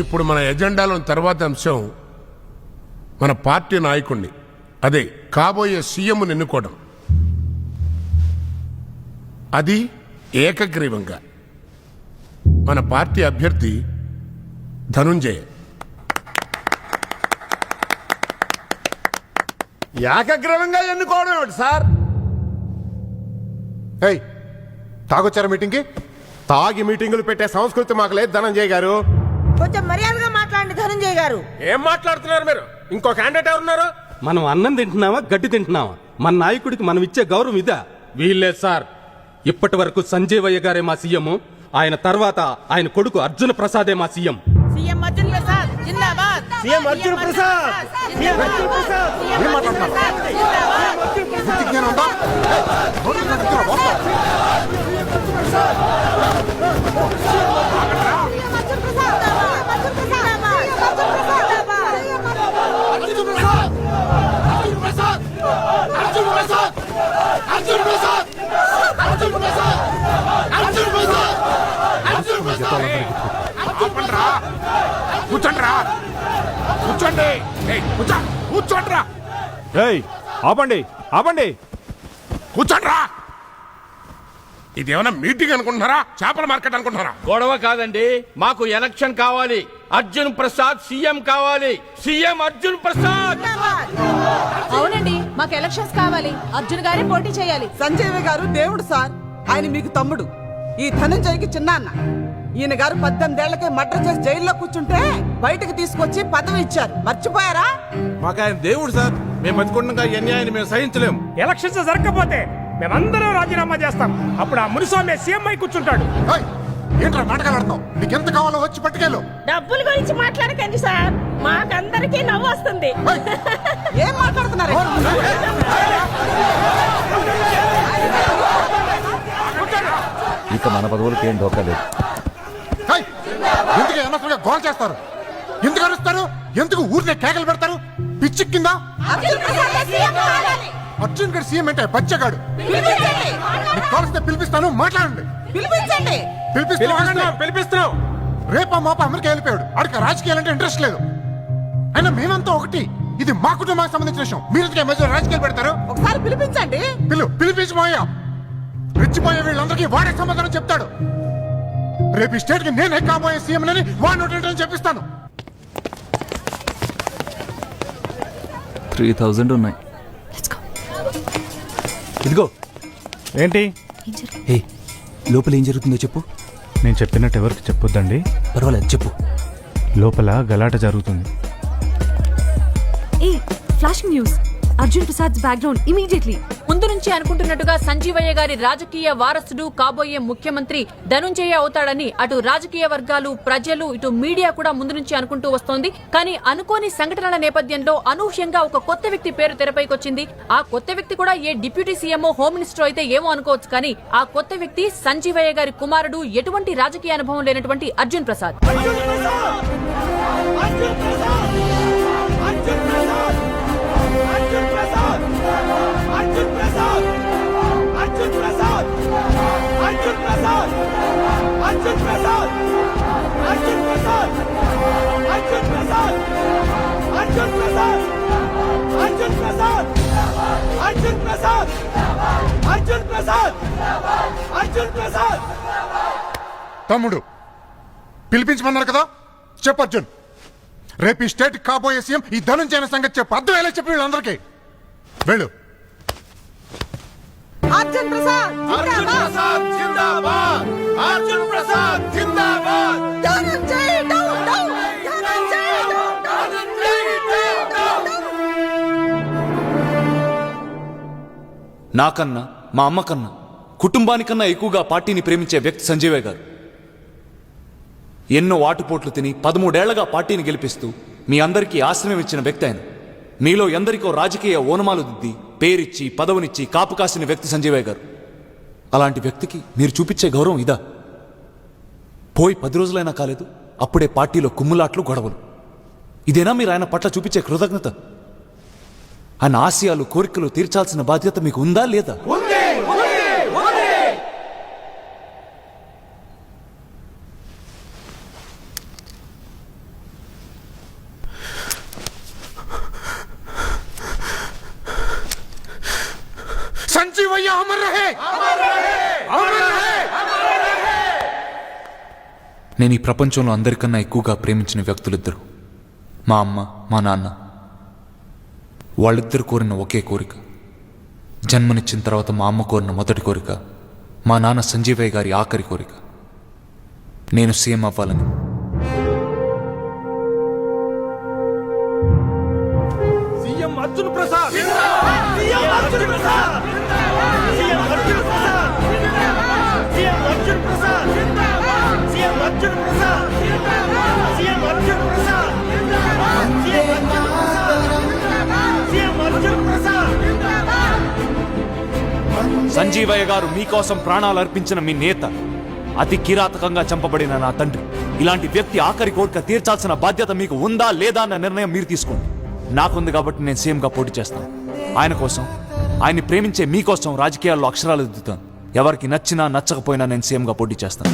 ఇప్పుడు మన ఎజెండాలో తర్వాత అంశం మన పార్టీ నాయకుడిని, అదే కాబోయే సీఎంను ఎన్నుకోవడం. అది ఏకగ్రీవంగా మన పార్టీ అభ్యర్థి ధనుంజయ. ఏకగ్రీవంగా ఎన్నుకోవడం ఏమిటి సార్? తాగొచ్చారా మీటింగ్కి? తాగి మీటింగులు పెట్టే సంస్కృతి మాకు లేదు ధనంజయ్ గారు. కొంచెం మర్యాదగా మాట్లాడండి ధనంజయ్ గారు. ఏం మాట్లాడుతున్నారు మీరు? ఇంకో క్యాండిడేట్ ఎవరున్నారు? మనం అన్నం తింటున్నావా గడ్డి తింటున్నావా? మన నాయకుడికి మనం ఇచ్చే గౌరవం ఇదా? వీల్లేదు సార్. ఇప్పటి వరకు సంజీవయ్య గారే మా సీఎం. ఆయన తర్వాత ఆయన కొడుకు అర్జున ప్రసాదే మా సీఎం. సీఎం అర్జున్ ప్రసాద్ జిందాబాద్. సీఎం అర్జున్ ప్రసాద్. సీఎం అర్జున్ ప్రసాద్. ఏం మాట్లాడుతున్నారు? బుద్ధి జ్ఞానం ఉందా? ఆపండి, ఆపండి, కూర్చోండ్రా. ఇదేమన్నా మీటింగ్ అనుకుంటున్నారా? చేపల మార్కెట్ అనుకుంటున్నారా? గొడవ కాదండి, మాకు ఎలక్షన్ కావాలి. అర్జున్ ప్రసాద్ సీఎం కావాలి. సీఎం అర్జున్ ప్రసాద్. అవునండి, మాకు ఎలక్షన్స్ కావాలి. అర్జున్ గారే పోటీ చేయాలి. సంజయ్ గారు దేవుడు సార్. ఆయన మీకు తమ్ముడు. ఈ ధనంజయ్కి చిన్నాన్న. ఈయన గారు 18 ఏళ్లకే మర్డర్ చేసి జైల్లో కూర్చుంటే బయటకు తీసుకొచ్చి పదవి ఇచ్చారు. మర్చిపోయారా? మాకు ఆయన దేవుడు సార్. మేము బతుకుండగా ఈ అన్యాయాన్ని మేము సహించలేము. ఎలక్షన్స్ జరగకపోతే మేమందరం రాజీనామా చేస్తాం. అప్పుడు ఆ మునిస్వామి సీఎం అయి కూర్చుంటాడు. ఏంట్రా మాటకాడతావు? నీకెంత కావాలో వచ్చి పట్టుకెళ్ళు. డబ్బుల గురించి మాట్లాడకండి సార్, మాకందరికీ నవ్వు వస్తుంది. ఏం మాట్లాడుతున్నారు? ఇక మన పదవులకి ఏం ఢోకా లేదు. ఎందుకు అనవసరంగా గోల్ చేస్తారు? ఎందుకు అరుస్తారు? ఎందుకు ఊరినే కేకలు పెడతారు? పిచ్చి కింద అర్జున్ గారు సీఎం అంటే బచ్చగాడు. మీకు కావలసిన పిలిపిస్తాను, మాట్లాడండి. పిలిపిస్తున్నాం. రేపా మాప అమెరికా వెళ్ళిపోయాడు. ఆడికి రాజకీయాలంటే ఇంట్రెస్ట్ లేదు. అయినా మేమంతా ఒకటి. ఇది మా కుటుంబానికి సంబంధించిన విషయం. మీరు మధ్యలో రాజకీయాలు పెడతారు? ఒకసారి పిలిపించండి. పిలిపించబోయా. రెచ్చిపోయే వీళ్ళందరికీ వాడే సమాధానం చెప్తాడు. రేపు ఈ స్టేట్ కి నేనే కాబోయే సీఎం అని వాడిని చెప్పిస్తాను. 3000 ఉన్నాయి. ఇదిగో. ఏంటి? లోపల ఏం జరుగుతుందో చెప్పు. నేను చెప్పినట్టు ఎవరికి చెప్పొద్దండి. పర్వాలేదు, చెప్పు. లోపల గలాట జరుగుతుంది. Flashing news. Arjun Prasad background immediately. ముందు నుంచి అనుకుంటున్నట్టుగా సంజీవయ్య గారి రాజకీయ వారసుడు కాబోయే ముఖ్యమంత్రి ధనుంజయ అవుతాడని అటు రాజకీయ వర్గాలు, ప్రజలు, ఇటు మీడియా కూడా ముందు నుంచి అనుకుంటూ వస్తోంది. కానీ అనుకోని సంఘటనల నేపథ్యంలో అనూహ్యంగా ఒక కొత్త వ్యక్తి పేరు తెరపైకొచ్చింది. ఆ కొత్త వ్యక్తి కూడా ఏ డిప్యూటీ సీఎం, హోమ్ మినిస్టర్ అయితే ఏమో అనుకోవచ్చు. కానీ ఆ కొత్త వ్యక్తి సంజీవయ్య గారి కుమారుడు, ఎటువంటి రాజకీయ అనుభవం లేనటువంటి అర్జున్ ప్రసాద్. తమ్ముడు పిలిపించమన్నారు కదా, చెప్పు అర్జున్. రేపు ఈ స్టేట్ కాబోయే సీఎం ఈ ధనుంజయ సంగతి చెప్పు. అర్థం ఎలా చెప్పి వీళ్ళందరికీ. వెళ్ళు. అర్జున్ ప్రసాద్ జిందాబాద్. అర్జున్ ప్రసాద్ జిందాబాద్. Dhananjay down down. Dhananjay down down. నాకన్నా, మా అమ్మకన్నా, కుటుంబానికన్నా ఎక్కువగా పార్టీని ప్రేమించే వ్యక్తి సంజీవయ్య గారు. ఎన్నో ఆటుపోట్లు తిని 13 ఏళ్లగా పార్టీని గెలిపిస్తూ మీ అందరికీ ఆశ్రయం ఇచ్చిన వ్యక్తి ఆయన. మీలో ఎందరికో రాజకీయ ఓనమాలు దిద్ది పేరిచ్చి పదవునిచ్చి కాపు కాసిన వ్యక్తి సంజీవయ్య గారు. అలాంటి వ్యక్తికి మీరు చూపించే గౌరవం ఇదా? పోయి 10 రోజులైనా కాలేదు, అప్పుడే పార్టీలో కుమ్ములాట్లు, గొడవలు. ఇదేనా మీరు ఆయన పట్ల చూపించే కృతజ్ఞత? ఆయన ఆశయాలు, కోరికలు తీర్చాల్సిన బాధ్యత మీకు ఉందా లేదా? भैया अमर रहे अमर रहे నేను ఈ ప్రపంచంలో అందరికన్నా ఎక్కువగా ప్రేమించిన వ్యక్తులిద్దరు మా అమ్మ మా నాన్న. వాళ్ళిద్దరు కోరిన ఒకే కోరిక, జన్మనిచ్చిన తర్వాత మా అమ్మ కోరిన మొదటి కోరిక, మా నాన్న సంజీవయ్య గారి ఆఖరి కోరిక, నేను సీఎం అవ్వాలని. CM Arjun Prasad CM Arjun Prasad CM Arjun Prasad CM Arjun Prasad CM Arjun Prasad CM Arjun Prasad CM Arjun Prasad Sanjeevaiah గారు మీకోసం ప్రాణాలు అర్పించిన మీ నేత, అతి కిరాతకంగా చంపబడిన నా తండ్రి. ఇలాంటి వ్యక్తి ఆఖరి కోరిక తీర్చాల్సిన బాధ్యత మీకు ఉందా లేదా అన్న నిర్ణయం మీరు తీసుకోండి. నాకుంది కాబట్టి నేను సీఎంగా పోటీ చేస్తాను. ఆయన కోసం, ఆయన్ని ప్రేమించే మీకోసం రాజకీయాల్లో అక్షరాలు దిద్దుతాను. ఎవరికి నచ్చినా నచ్చకపోయినా నేను సీఎంగా పోటీ చేస్తాను.